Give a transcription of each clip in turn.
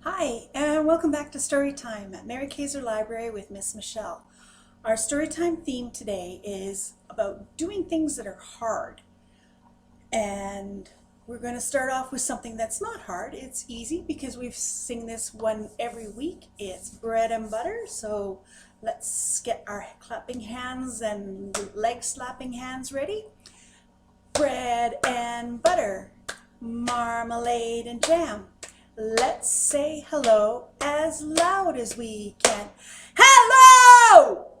Hi, and welcome back to Storytime at Mary Kaeser Library with Miss Michele. Our Storytime theme today is about doing things that are hard. And we're going to start off with something that's not hard. It's easy because we've sing this one every week. It's bread and butter. So let's get our clapping hands and leg slapping hands ready. Bread and butter, marmalade and jam. Let's say hello as loud as we can. Hello!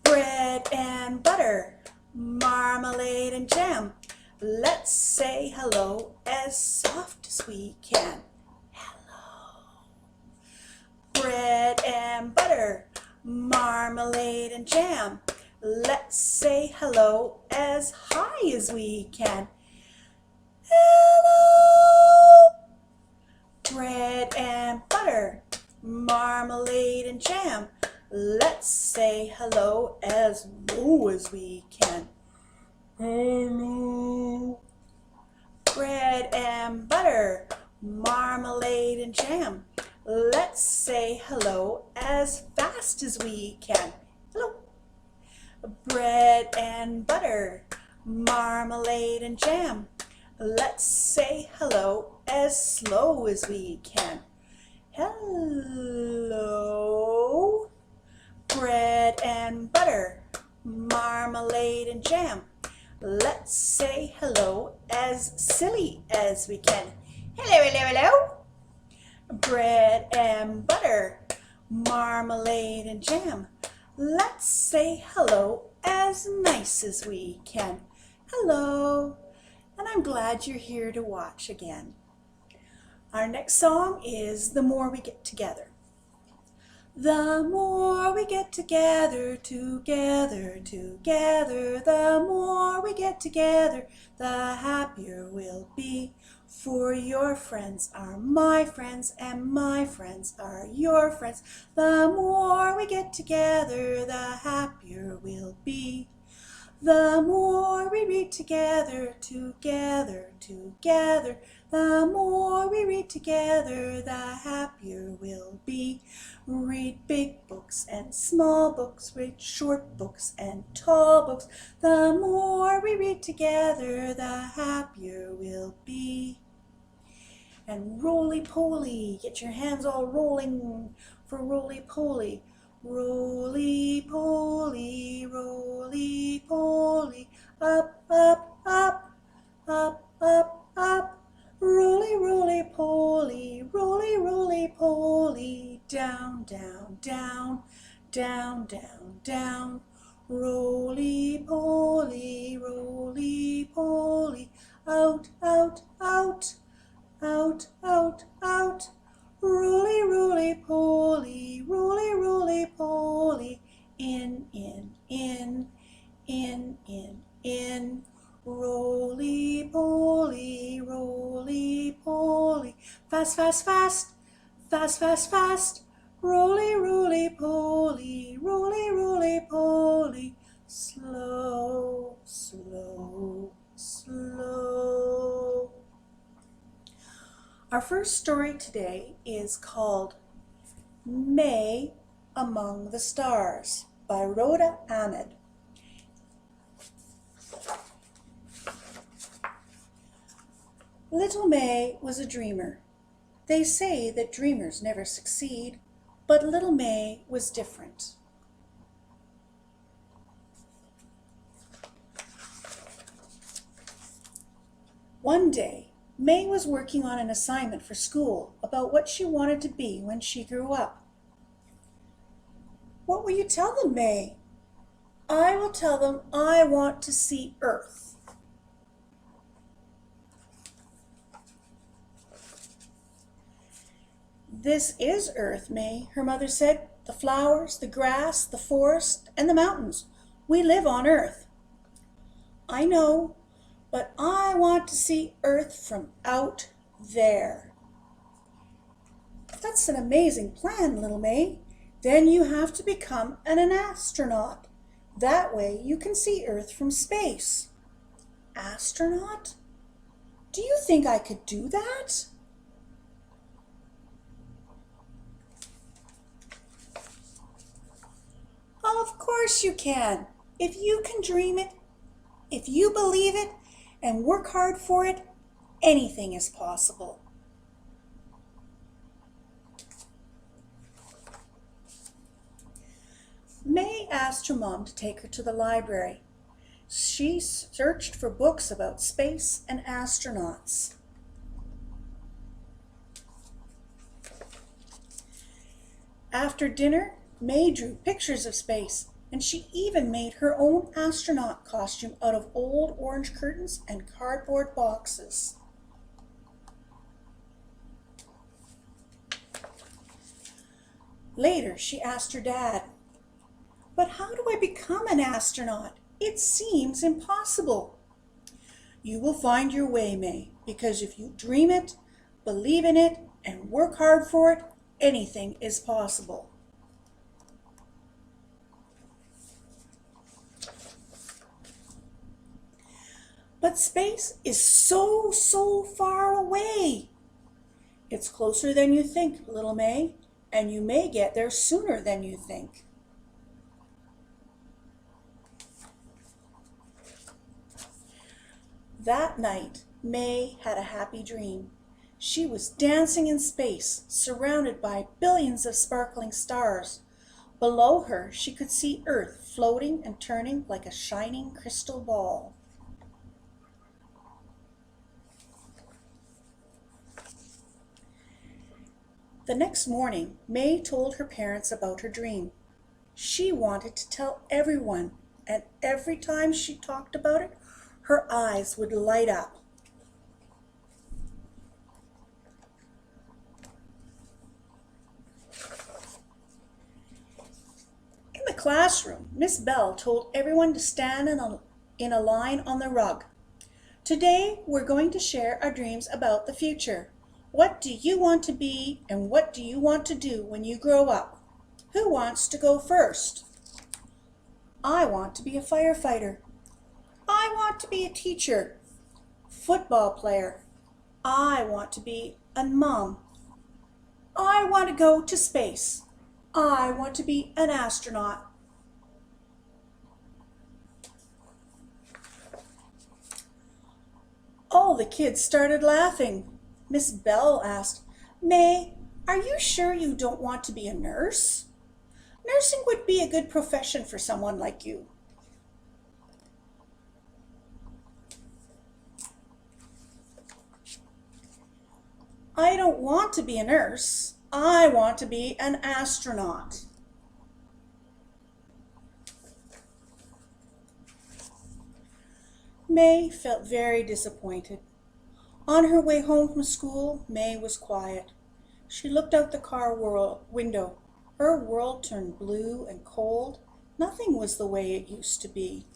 Bread and butter, marmalade and jam. Let's say hello as soft as we can. Hello. Bread and butter, marmalade and jam. Let's say hello as high as we can. Hello! Bread and butter, marmalade and jam. Let's say hello as low as we can. Hello. Bread and butter, marmalade and jam. Let's say hello as fast as we can. Hello. Bread and butter, marmalade and jam. Let's say hello as slow as we can. Hello. Bread and butter, marmalade and jam. Let's say hello as silly as we can. Hello, hello, hello. Bread and butter, marmalade and jam. Let's say hello as nice as we can. Hello. And I'm glad you're here to watch again. Our next song is The More We Get Together. The more we get together, together, together, the more we get together, the happier we'll be. For your friends are my friends, and my friends are your friends. The more we get together, the happier we'll be. The more we read together, together, together, the more we read together, the happier we'll be. Read big books and small books, read short books and tall books. The more we read together, the happier we'll be. And roly-poly, get your hands all rolling for roly-poly. Roly-poly, roly-poly, up, up, up, up, up, up. Roly-roly-poly, roly-roly-poly, down, down, down, down, down, down. Roly-poly, roly-poly, out, out, out, out, out, out. Roly, roly, poly, roly, roly, poly, in, in, in, in, in, in. Roly, poly, roly, poly, fast, fast, fast, fast, fast, fast. Roly, roly, poly, roly, roly, poly, slow, slow, slow. Our first story today is called May Among the Stars by Rhoda Ahmed. Little May was a dreamer. They say that dreamers never succeed, but little May was different. One day, May was working on an assignment for school about what she wanted to be when she grew up. What will you tell them, May? I will tell them I want to see Earth. This is Earth, May, her mother said. The flowers, the grass, the forest, and the mountains. We live on Earth. I know. But I want to see Earth from out there. That's an amazing plan, little May. Then you have to become an astronaut. That way you can see Earth from space. Astronaut? Do you think I could do that? course you can. If you can dream it, if you believe it, and work hard for it, anything is possible. May asked her mom to take her to the library. She searched for books about space and astronauts. After dinner, May drew pictures of space, and she even made her own astronaut costume out of old orange curtains and cardboard boxes. Later, she asked her dad, "But how do I become an astronaut? It seems impossible." "You will find your way, May, because if you dream it, believe in it, and work hard for it, anything is possible." "But space is so far away." "It's closer than you think, little May, and you may get there sooner than you think." That night, May had a happy dream. She was dancing in space, surrounded by billions of sparkling stars. Below her, she could see Earth floating and turning like a shining crystal ball. The next morning, May told her parents about her dream. She wanted to tell everyone, and every time she talked about it, her eyes would light up. In the classroom, Miss Bell told everyone to stand in a line on the rug. "Today, we're going to share our dreams about the future. What do you want to be, and what do you want to do when you grow up? Who wants to go first?" "I want to be a firefighter." "I want to be a teacher." "Football player." "I want to be a mom." "I want to go to space." "I want to be an astronaut." All the kids started laughing. Miss Bell asked, "May, are you sure you don't want to be a nurse? Nursing would be a good profession for someone like you." "I don't want to be a nurse. I want to be an astronaut." May felt very disappointed. On her way home from school, May was quiet. She looked out the car window. Her world turned blue and cold. Nothing was the way it used to be.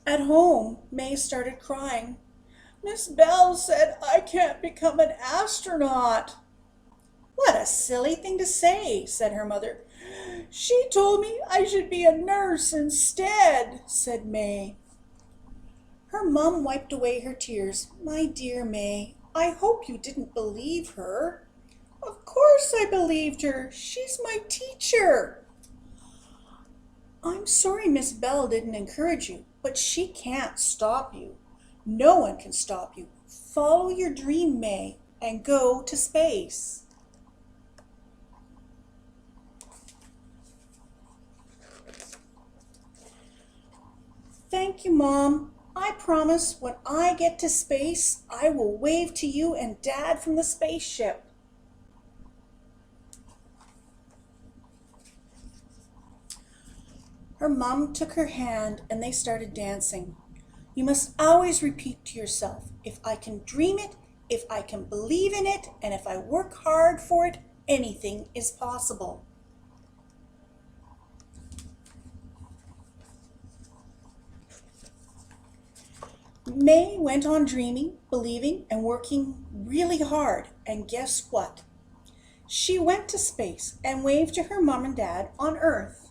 At home, May started crying. "Miss Bell said I can't become an astronaut." "What a silly thing to say," said her mother. "She told me I should be a nurse instead," said May. Her mom wiped away her tears. "My dear May, I hope you didn't believe her." "Of course I believed her. She's my teacher." "I'm sorry Miss Bell didn't encourage you, but she can't stop you. No one can stop you. Follow your dream, May, and go to space." "Thank you, Mom. I promise when I get to space, I will wave to you and Dad from the spaceship." Her mom took her hand and they started dancing. You must always repeat to yourself, if I can dream it, if I can believe in it, and if I work hard for it, anything is possible. May went on dreaming, believing, and working really hard, and guess what? She went to space and waved to her mom and dad on Earth.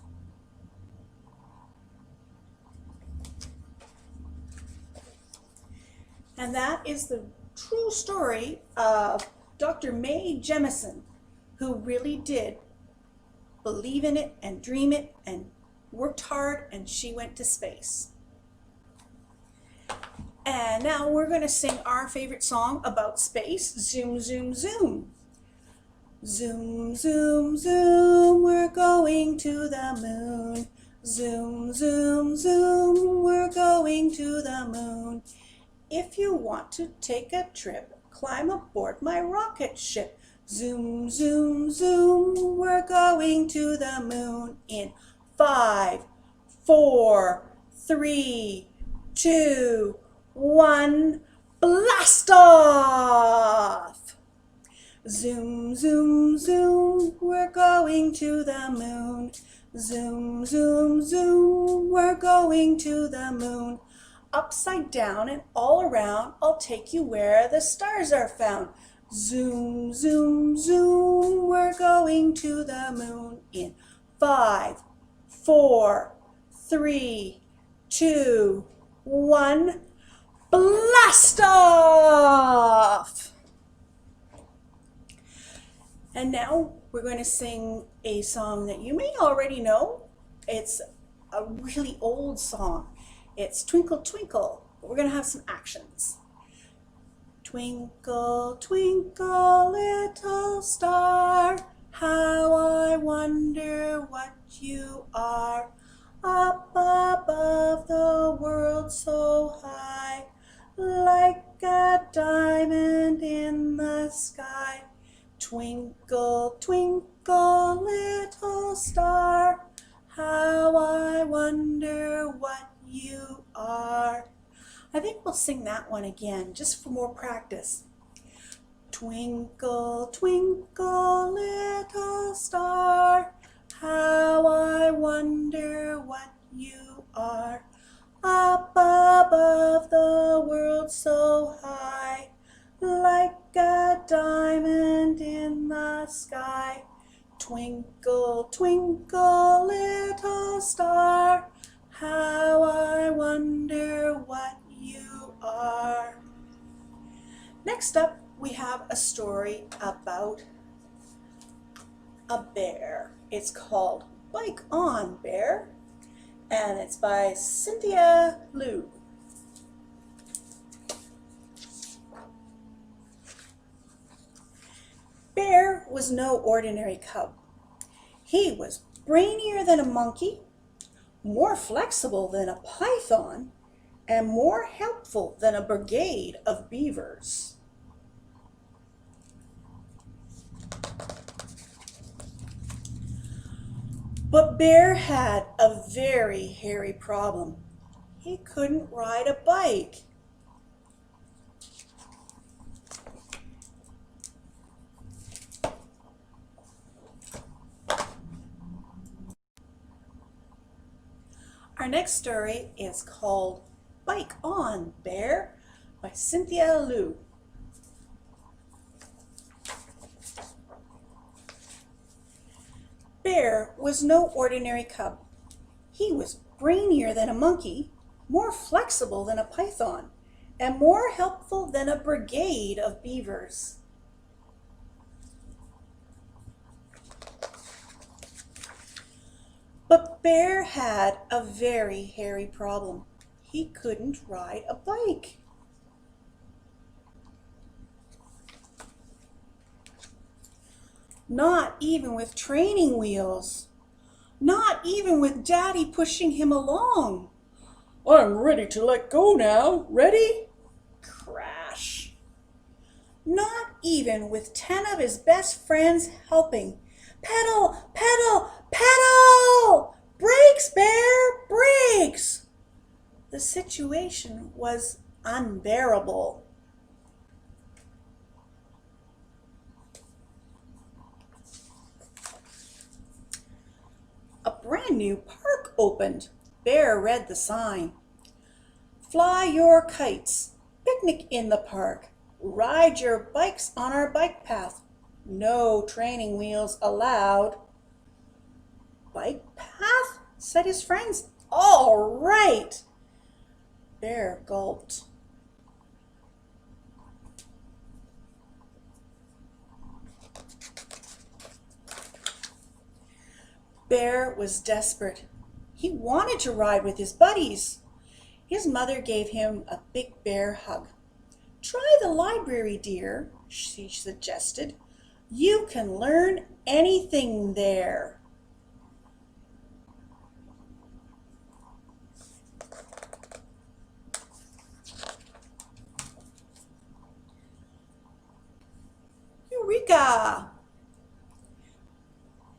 And that is the true story of Dr. Mae Jemison, who really did believe in it and dream it and worked hard, and she went to space. And now we're going to sing our favorite song about space, Zoom, Zoom, Zoom. Zoom, zoom, zoom, we're going to the moon. Zoom, zoom, zoom, we're going to the moon. If you want to take a trip, climb aboard my rocket ship. Zoom, zoom, zoom, we're going to the moon in 5, 4, 3, 2, 1, blast off! Zoom, zoom, zoom, we're going to the moon. Zoom, zoom, zoom, we're going to the moon. Upside down and all around, I'll take you where the stars are found. Zoom, zoom, zoom, we're going to the moon in 5, 4, 3, 2, 1, blast off! And now we're going to sing a song that you may already know. It's a really old song. It's Twinkle, Twinkle. But we're going to have some actions. Twinkle, twinkle, little star, how I wonder what you are. Up above the world so high, like a diamond in the sky. Twinkle, twinkle, little star, how I wonder what you are. I think we'll sing that one again, just for more practice. Twinkle, twinkle, little star, how I wonder what you are. Up above the world so high, like a diamond in the sky. Twinkle, twinkle, little star, how I wonder what you are. Next up, we have a story about a bear. It's called Bike On, Bear, and it's by Cynthia Liu. Bear was no ordinary cub. He was brainier than a monkey, more flexible than a python, and more helpful than a brigade of beavers. But Bear had a very hairy problem. He couldn't ride a bike. Our next story is called Bike On, Bear by Cynthia Liu. Bear was no ordinary cub. He was brainier than a monkey, more flexible than a python, and more helpful than a brigade of beavers. But Bear had a very hairy problem. He couldn't ride a bike. Not even with training wheels. Not even with Daddy pushing him along. I'm ready to let go now. Ready? Crash. Not even with 10 of his best friends helping. Pedal, pedal, pedal! Brakes, Bear, brakes! The situation was unbearable. A brand new park opened. Bear read the sign. Fly your kites, picnic in the park, ride your bikes on our bike path. No training wheels allowed. Bike path? Said his friends. All right. Bear gulped. Bear was desperate. He wanted to ride with his buddies. His mother gave him a big bear hug. "Try the library, dear," she suggested. "You can learn anything there." Eureka!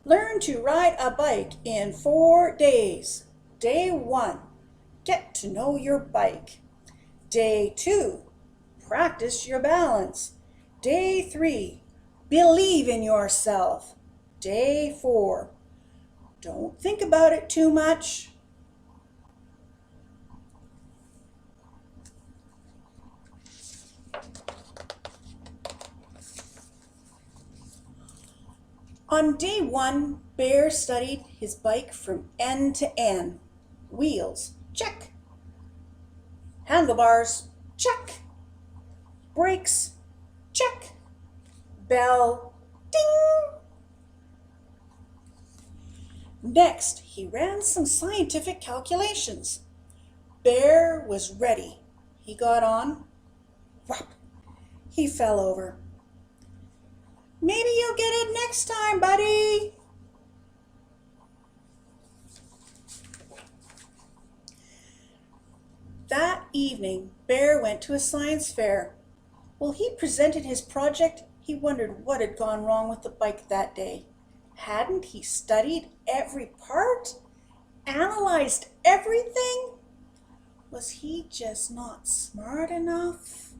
Learn to ride a bike in 4 days. Day 1, get to know your bike. Day 2, practice your balance. Day 3, believe in yourself. Day 4, don't think about it too much. On day 1, Bear studied his bike from end to end. Wheels, check. Handlebars, check. Brakes, check. Bell, ding. Next, he ran some scientific calculations. Bear was ready. He got on. Whop! He fell over. "Maybe you'll get it next time, buddy." That evening, Bear went to a science fair. While he presented his project, he wondered what had gone wrong with the bike that day. Hadn't he studied every part? Analyzed everything? Was he just not smart enough?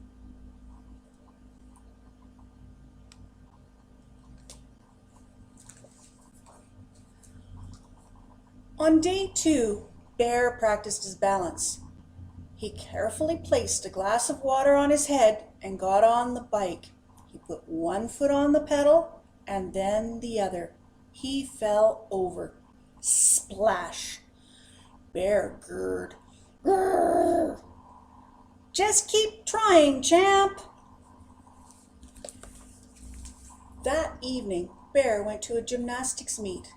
On day 2, Bear practiced his balance. He carefully placed a glass of water on his head and got on the bike. He put one foot on the pedal and then the other. He fell over. Splash! Bear gurred. Grrr! "Just keep trying, champ." That evening, Bear went to a gymnastics meet.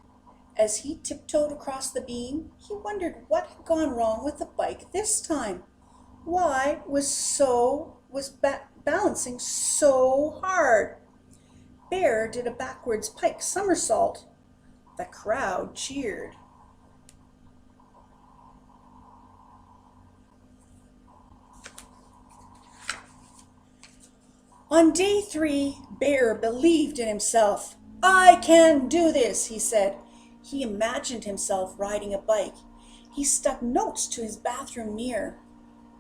As he tiptoed across the beam, he wondered what had gone wrong with the bike this time. Why was balancing so hard? Bear did a backwards pike somersault. The crowd cheered. On day 3, Bear believed in himself. "I can do this," he said. He imagined himself riding a bike. He stuck notes to his bathroom mirror.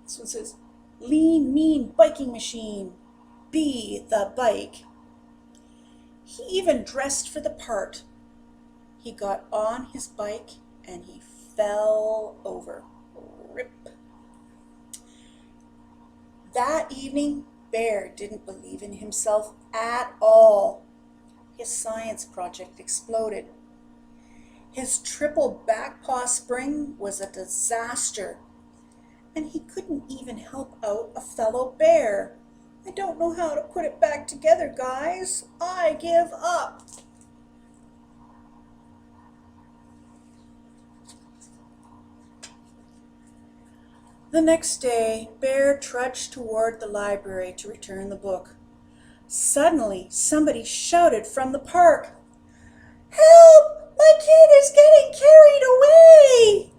This was his lean, mean biking machine. Be the bike. He even dressed for the part. He got on his bike and he fell over. Rip. That evening, Bear didn't believe in himself at all. His science project exploded. His triple back paw spring was a disaster, and he couldn't even help out a fellow bear. "I don't know how to put it back together, guys. I give up." The next day, Bear trudged toward the library to return the book. Suddenly, somebody shouted from the park, "Help! My kid is getting carried away!"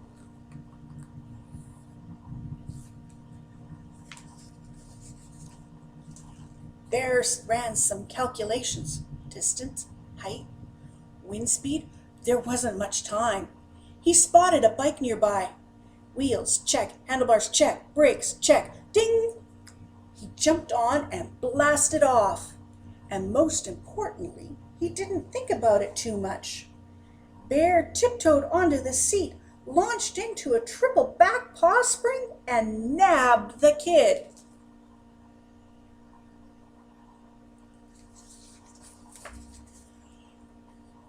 Bear ran some calculations. Distance, height, wind speed. There wasn't much time. He spotted a bike nearby. Wheels, check. Handlebars, check. Brakes, check. Ding! He jumped on and blasted off. And most importantly, he didn't think about it too much. Bear tiptoed onto the seat, launched into a triple back paw spring, and nabbed the kid.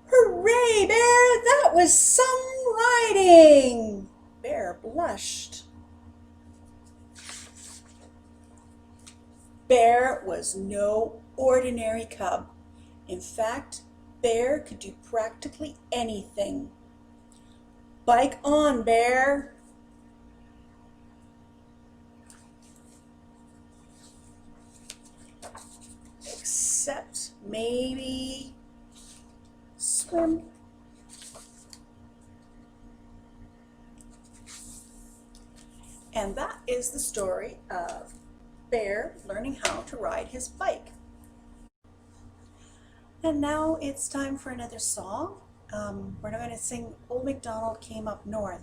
"Hooray, Bear! That was some riding!" Bear blushed. Bear was no ordinary cub. In fact, Bear could do practically anything. Bike on, Bear. Except maybe swim. And that is the story of Bear learning how to ride his bike. And now it's time for another song. We're not going to sing Old MacDonald Came Up North.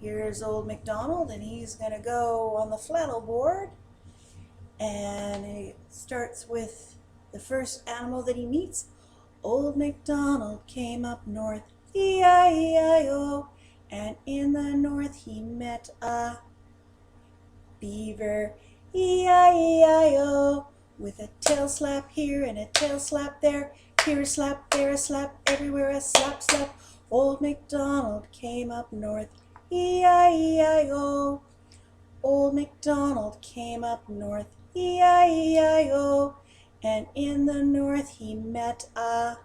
Here's Old MacDonald, and he's going to go on the flannel board. And it starts with the first animal that he meets. Old MacDonald came up north, E-I-E-I-O. And in the north he met a beaver, E-I-E-I-O. With a tail slap here and a tail slap there. Here a slap, there a slap, everywhere a slap, slap. Old MacDonald came up north, E-I-E-I-O. Old MacDonald came up north, E-I-E-I-O. And in the north he met a,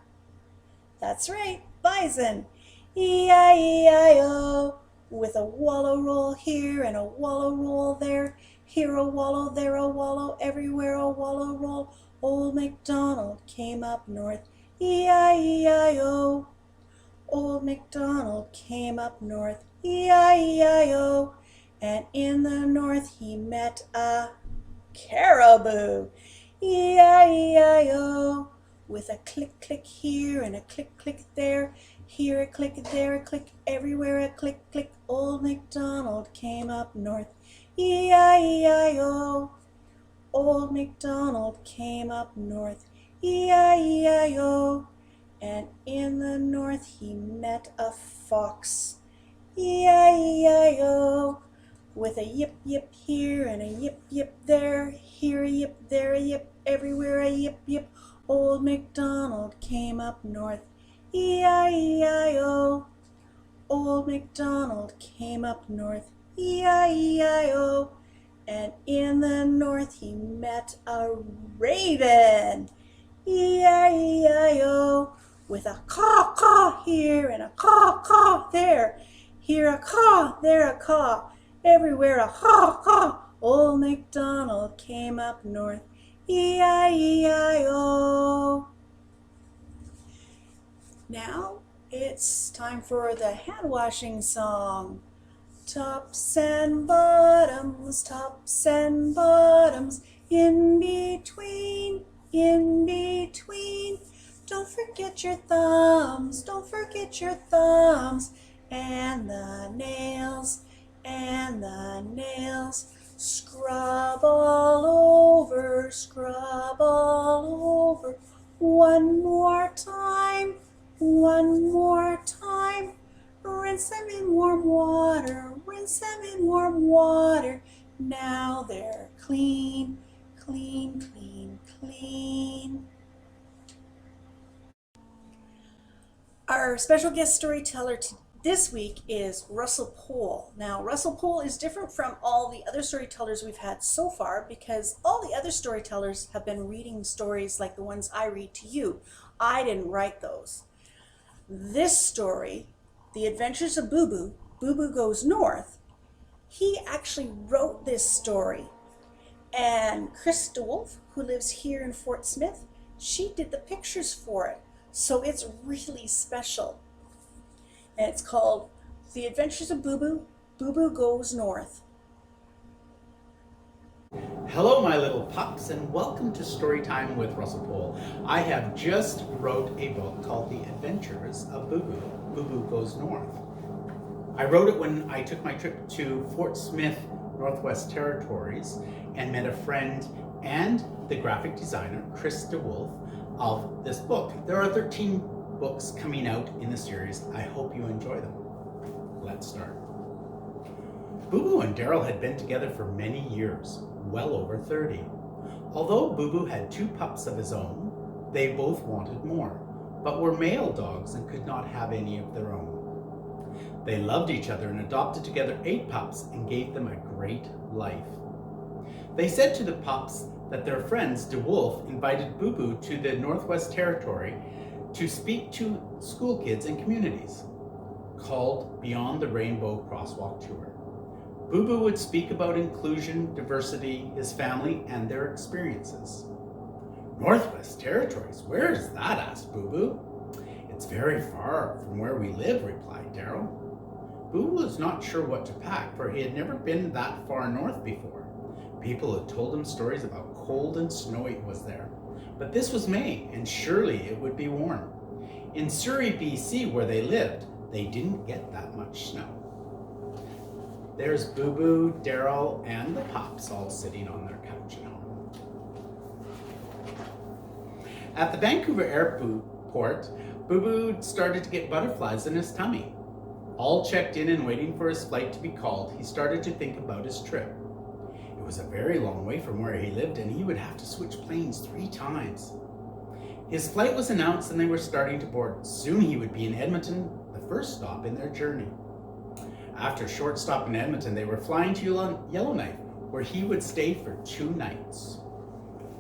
that's right, bison, E-I-E-I-O. With a wallow roll here and a wallow roll there. Here a wallow, there a wallow, everywhere a wallow roll. Old MacDonald came up north, E-I-E-I-O. Old MacDonald came up north, E-I-E-I-O. And in the north he met a caribou, E-I-E-I-O. With a click, click here and a click, click there. Here a click, there a click, everywhere a click, click. Old MacDonald came up north, E-I-E-I-O. Old MacDonald came up north, E-I-E-I-O. And in the north he met a fox, E-I-E-I-O. With a yip, yip here and a yip, yip there. Here a yip, there a yip, everywhere a yip, yip. Old MacDonald came up north, E-I-E-I-O. Old MacDonald came up north, E-I-E-I-O. And in the north he met a raven, E-I-E-I-O. With a caw-caw here and a caw-caw there. Here a caw, there a caw, everywhere a caw-caw. Old MacDonald came up north, E-I-E-I-O. Now it's time for the hand washing song. Tops and bottoms, in between, in between. Don't forget your thumbs, don't forget your thumbs. And the nails, and the nails. Scrub all over, scrub all over. One more time, one more time. Rinse them in warm water, rinse them in warm water. Now they're clean, clean, clean, clean. Our special guest storyteller this week is Russell Pohl. Now, Russell Pohl is different from all the other storytellers we've had so far because all the other storytellers have been reading stories like the ones I read to you. I didn't write those. This story, The Adventures of Bubu, Bubu Goes North, he actually wrote this story. And Chris DeWolf, who lives here in Fort Smith, she did the pictures for it. So it's really special. And it's called The Adventures of Bubu, Bubu Goes North. Hello, my little pups, and welcome to Storytime with Russell Pohl. I have just wrote a book called The Adventures of Bubu, Bubu Goes North. I wrote it when I took my trip to Fort Smith, Northwest Territories, and met a friend and the graphic designer, Chris DeWolf, of this book. There are 13 books coming out in the series. I hope you enjoy them. Let's start. Bubu and Daryl had been together for many years, well over 30. Although Bubu had 2 pups of his own, they both wanted more, but were male dogs and could not have any of their own. They loved each other and adopted together 8 pups and gave them a great life. They said to the pups that their friends DeWolf invited Bubu to the Northwest Territory to speak to school kids and communities. called Beyond the Rainbow Crosswalk Tour. Bubu would speak about inclusion, diversity, his family, and their experiences. Northwest Territories, where is that? Asked Bubu. It's very far from where we live, replied Daryl. Bubu was not sure what to pack, for he had never been that far north before. People had told him stories about cold and snowy it was there. But this was May, and surely it would be warm. In Surrey, BC, where they lived, they didn't get that much snow. There's Bubu, Daryl, and the pups all sitting on their couch at home. At the Vancouver airport, Bubu started to get butterflies in his tummy. All checked in and waiting for his flight to be called, he started to think about his trip. It was a very long way from where he lived, and he would have to switch planes 3 times. His flight was announced and they were starting to board. Soon he would be in Edmonton, the first stop in their journey. After a short stop in Edmonton, they were flying to Yellowknife, where he would stay for 2 nights.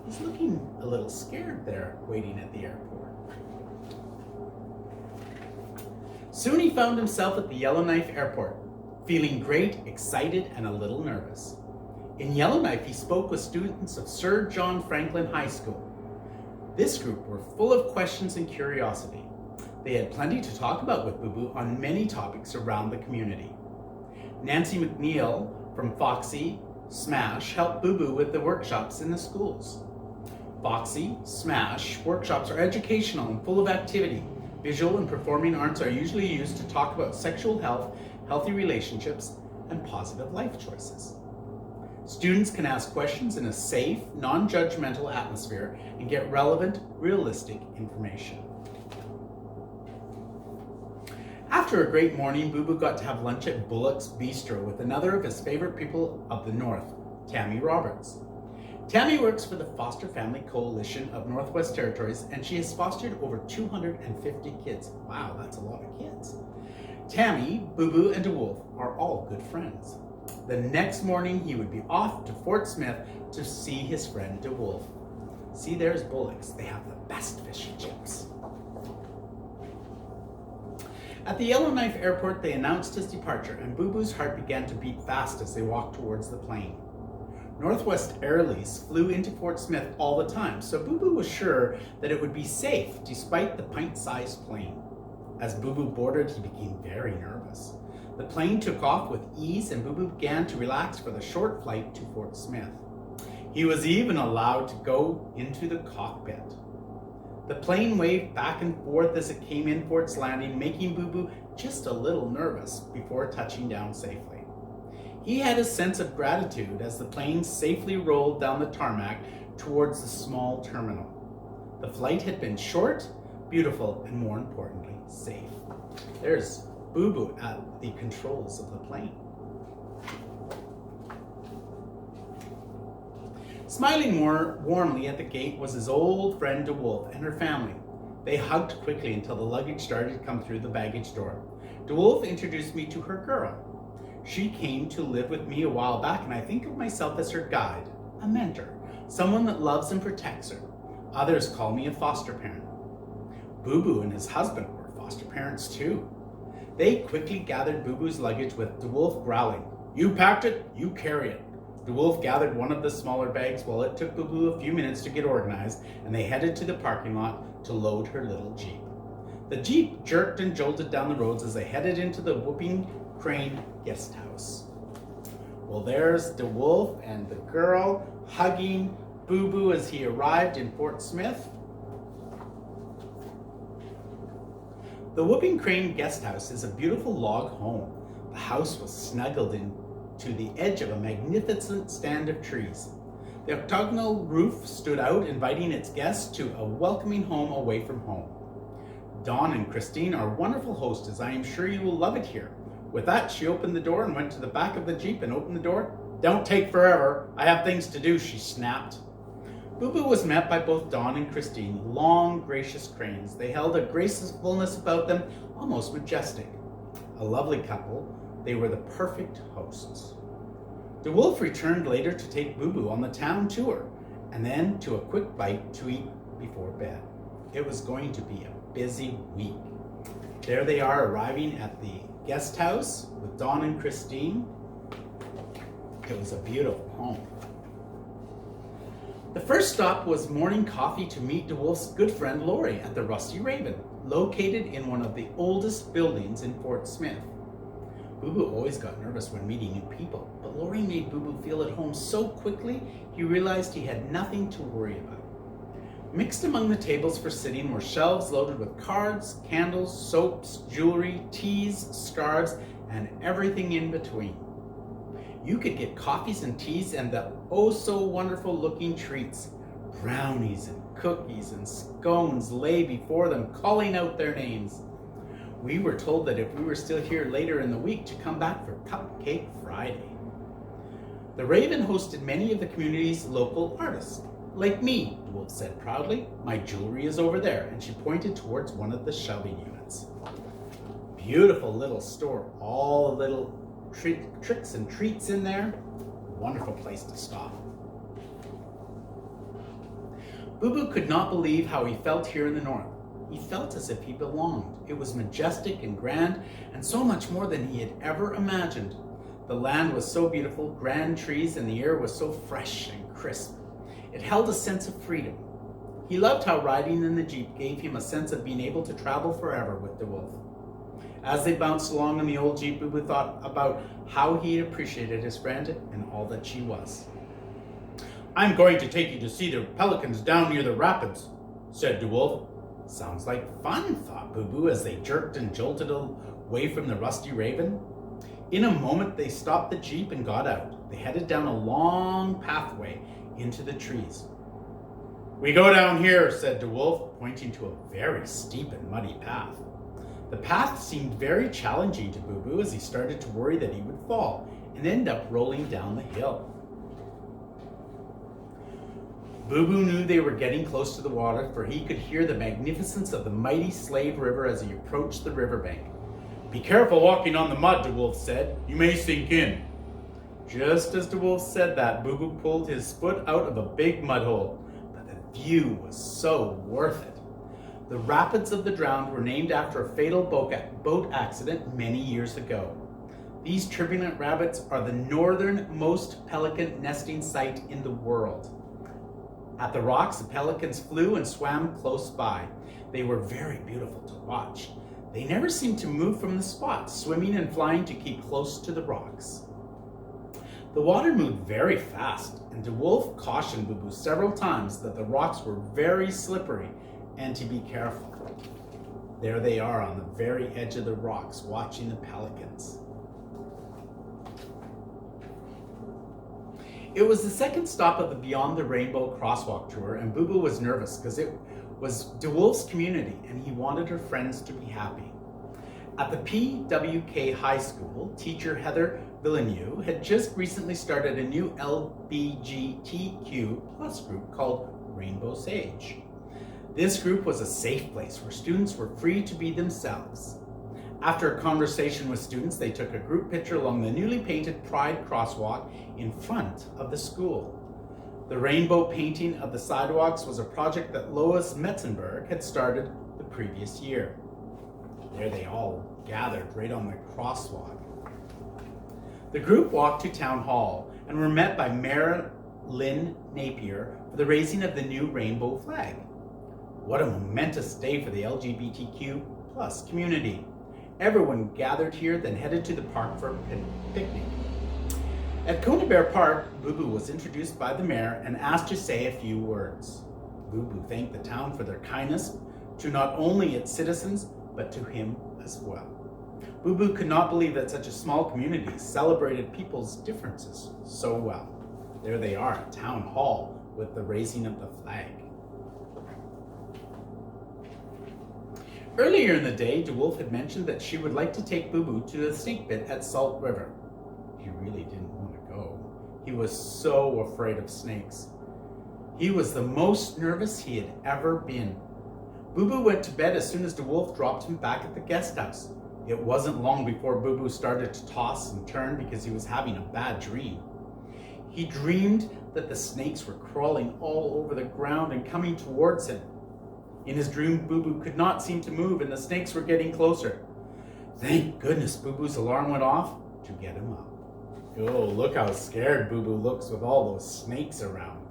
He's looking a little scared there, waiting at the airport. Soon he found himself at the Yellowknife airport, feeling great, excited, and a little nervous. In Yellowknife, he spoke with students of Sir John Franklin High School. This group were full of questions and curiosity. They had plenty to talk about with Bubu on many topics around the community. Nancy McNeil from Foxy Smash helped Bubu with the workshops in the schools. Foxy Smash workshops are educational and full of activity. Visual and performing arts are usually used to talk about sexual health, healthy relationships, and positive life choices. Students can ask questions in a safe, non-judgmental atmosphere and get relevant, realistic information. After a great morning, Bubu got to have lunch at Bullock's Bistro with another of his favorite people of the North, Tammy Roberts. Tammy works for the Foster Family Coalition of Northwest Territories, and she has fostered over 250 kids. Wow, that's a lot of kids. Tammy, Bubu, and DeWolf are all good friends. The next morning, he would be off to Fort Smith to see his friend DeWolf. See, there's Bullock's. They have the best fish and chips. At the Yellowknife airport, they announced his departure, and Bubu's heart began to beat fast as they walked towards the plane. Northwest Airlines flew into Fort Smith all the time, so Bubu was sure that it would be safe despite the pint-sized plane. As Bubu boarded, he became very nervous. The plane took off with ease, and Bubu began to relax for the short flight to Fort Smith. He was even allowed to go into the cockpit. The plane waved back and forth as it came in for its landing, making Bubu just a little nervous before touching down safely. He had a sense of gratitude as the plane safely rolled down the tarmac towards the small terminal. The flight had been short, beautiful, and more importantly, safe. There's Bubu at the controls of the plane. Smiling more warmly at the gate was his old friend DeWolf and her family. They hugged quickly until the luggage started to come through the baggage door. DeWolf introduced me to her girl. She came to live with me a while back, and I think of myself as her guide, a mentor, someone that loves and protects her. Others call me a foster parent. Bubu and his husband were foster parents too. They quickly gathered Bubu's luggage with DeWolf growling, "You packed it, you carry it." DeWolf gathered one of the smaller bags while it took Bubu a few minutes to get organized, and they headed to the parking lot to load her little Jeep. The Jeep jerked and jolted down the roads as they headed into the Whooping Crane guest house. Well, there's DeWolf and the girl hugging Bubu as he arrived in Fort Smith. The Whooping Crane guest house is a beautiful log home. The house was snuggled into the edge of a magnificent stand of trees. The octagonal roof stood out, inviting its guests to a welcoming home away from home. Dawn and Christine are wonderful hostess. I am sure you will love it here. With that, she opened the door and went to the back of the Jeep and opened the door. "Don't take forever. I have things to do," she snapped. Bubu was met by both Dawn and Christine, long, gracious cranes. They held a gracefulness about them, almost majestic. A lovely couple, they were the perfect hosts. DeWolf returned later to take Bubu on the town tour, and then to a quick bite to eat before bed. It was going to be a busy week. There they are arriving at the guest house with Don and Christine. It was a beautiful home. The first stop was morning coffee to meet DeWolf's good friend Lori at the Rusty Raven, located in one of the oldest buildings in Fort Smith. Bubu always got nervous when meeting new people, but Lori made Bubu feel at home so quickly he realized he had nothing to worry about. Mixed among the tables for sitting were shelves loaded with cards, candles, soaps, jewelry, teas, scarves, and everything in between. You could get coffees and teas and the oh-so-wonderful looking treats. Brownies and cookies and scones lay before them, calling out their names. We were told that if we were still here later in the week to come back for Cupcake Friday. The Raven hosted many of the community's local artists. Like me, DeWolf said proudly. My jewelry is over there, and she pointed towards one of the shelving units. Beautiful little store, all the little tricks and treats in there. Wonderful place to stop. Bubu could not believe how he felt here in the north. He felt as if he belonged. It was majestic and grand, and so much more than he had ever imagined. The land was so beautiful, grand trees, and the air was so fresh and crisp. It held a sense of freedom. He loved how riding in the Jeep gave him a sense of being able to travel forever with DeWolf. As they bounced along in the old Jeep, Bubu thought about how he appreciated his friend and all that she was. "I'm going to take you to see the pelicans down near the rapids," said DeWolf. "Sounds like fun," thought Bubu as they jerked and jolted away from the Rusty Raven. In a moment, they stopped the Jeep and got out. They headed down a long pathway into the trees. "We go down here," said DeWolf, pointing to a very steep and muddy path. The path seemed very challenging to Bubu as he started to worry that he would fall and end up rolling down the hill. Bubu knew they were getting close to the water, for he could hear the magnificence of the mighty Slave River as he approached the riverbank. "Be careful walking on the mud," DeWolf said. "You may sink in." Just as DeWolf said that, Bubu pulled his foot out of a big mud hole, but the view was so worth it. The Rapids of the Drowned were named after a fatal boat accident many years ago. These turbulent rapids are the northernmost pelican nesting site in the world. At the rocks, the pelicans flew and swam close by. They were very beautiful to watch. They never seemed to move from the spot, swimming and flying to keep close to the rocks. The water moved very fast, and DeWolf cautioned Bubu several times that the rocks were very slippery and to be careful. There they are on the very edge of the rocks, watching the pelicans. It was the second stop of the Beyond the Rainbow crosswalk tour, and Bubu was nervous because it was DeWolf's community and he wanted her friends to be happy. At the PWK High School, teacher Heather Villeneuve had just recently started a new LBGTQ plus group called Rainbow Sage. This group was a safe place where students were free to be themselves. After a conversation with students, they took a group picture along the newly painted Pride crosswalk in front of the school. The rainbow painting of the sidewalks was a project that Lois Metzenberg had started the previous year. There they all gathered right on the crosswalk. The group walked to Town Hall and were met by Mayor Lynn Napier for the raising of the new rainbow flag. What a momentous day for the LGBTQ plus community. Everyone gathered here, then headed to the park for a picnic. At Coney Bear Park, Bubu was introduced by the mayor and asked to say a few words. Bubu thanked the town for their kindness to not only its citizens, but to him as well. Bubu could not believe that such a small community celebrated people's differences so well. There they are at Town Hall with the raising of the flag. Earlier in the day, DeWolf had mentioned that she would like to take Bubu to the snake pit at Salt River. He really didn't want to go. He was so afraid of snakes. He was the most nervous he had ever been. Bubu went to bed as soon as DeWolf dropped him back at the guest house. It wasn't long before Bubu started to toss and turn because he was having a bad dream. He dreamed that the snakes were crawling all over the ground and coming towards him. In his dream, Bubu could not seem to move and the snakes were getting closer. Thank goodness Bubu's alarm went off to get him up. Oh, look how scared Bubu looks with all those snakes around.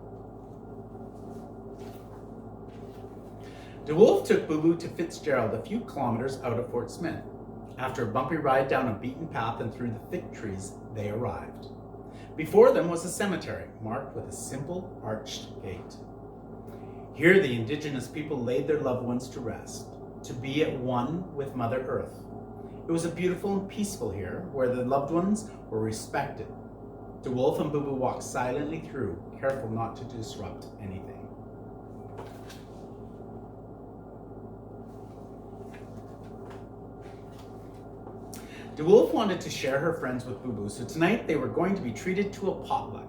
DeWolf took Bubu to Fitzgerald, a few kilometers out of Fort Smith. After a bumpy ride down a beaten path and through the thick trees, they arrived. Before them was a cemetery, marked with a simple arched gate. Here the indigenous people laid their loved ones to rest, to be at one with Mother Earth. It was a beautiful and peaceful here, where the loved ones were respected. DeWolf and Bubu walked silently through, careful not to disrupt anything. DeWolf wanted to share her friends with Bubu, so tonight they were going to be treated to a potluck.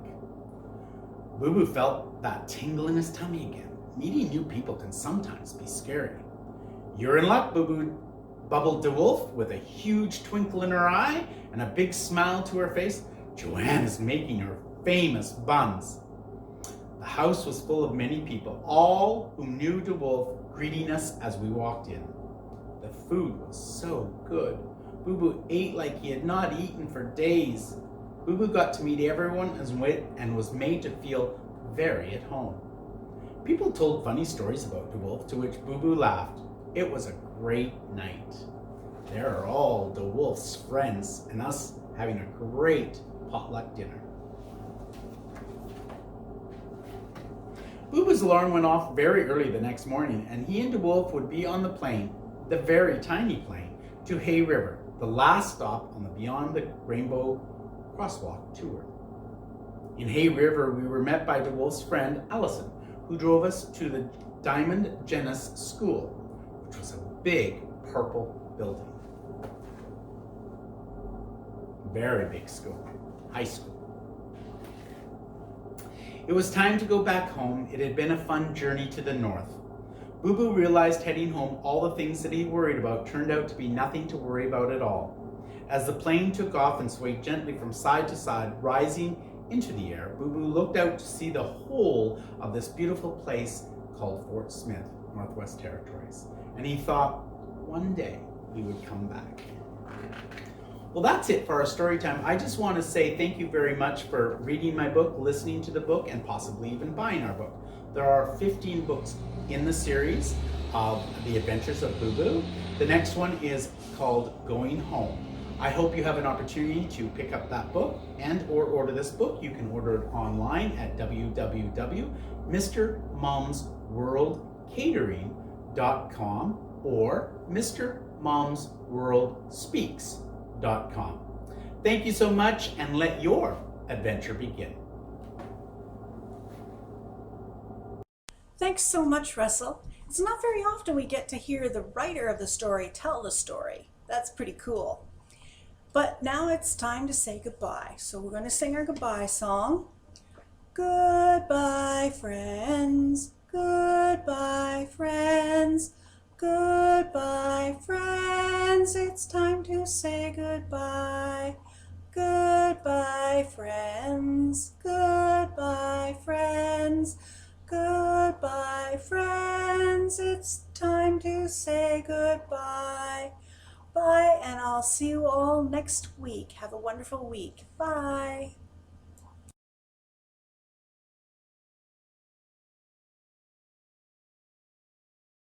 Bubu felt that tingle in his tummy again. Meeting new people can sometimes be scary. You're in luck, Bubu, bubbled DeWolf with a huge twinkle in her eye and a big smile to her face. Joanne is making her famous buns. The house was full of many people, all who knew DeWolf, greeting us as we walked in. The food was so good. Bubu ate like he had not eaten for days. Bubu got to meet everyone and was made to feel very at home. People told funny stories about DeWolf, to which Bubu laughed. It was a great night. There are all DeWolf's friends and us having a great potluck dinner. Bubu's alarm went off very early the next morning, and he and DeWolf would be on the plane, the very tiny plane, to Hay River, the last stop on the Beyond the Rainbow Crosswalk tour. In Hay River, we were met by DeWolf's friend, Allison, who drove us to the Diamond Genus School, which was a big purple building. Very big school, high school. It was time to go back home. It had been a fun journey to the north. Bubu realized heading home all the things that he worried about turned out to be nothing to worry about at all. As the plane took off and swayed gently from side to side, rising into the air, Bubu looked out to see the whole of this beautiful place called Fort Smith, Northwest Territories. And he thought one day he would come back. Well, that's it for our story time. I just want to say thank you very much for reading my book, listening to the book, and possibly even buying our book. There are 15 books in the series of The Adventures of Bubu. The next one is called Going Home. I hope you have an opportunity to pick up that book and or order this book. You can order it online at www.mrmomsworldcatering.com or mrmomsworldspeaks.com. Thank you so much, and let your adventure begin. Thanks so much, Russell. It's not very often we get to hear the writer of the story tell the story. That's pretty cool. But now it's time to say goodbye. So we're going to sing our goodbye song. Goodbye, friends. Goodbye, friends. Goodbye, friends. It's time to say goodbye. Goodbye, friends. Goodbye, friends. Goodbye, friends. It's time to say goodbye. Bye, and I'll see you all next week. Have a wonderful week. Bye.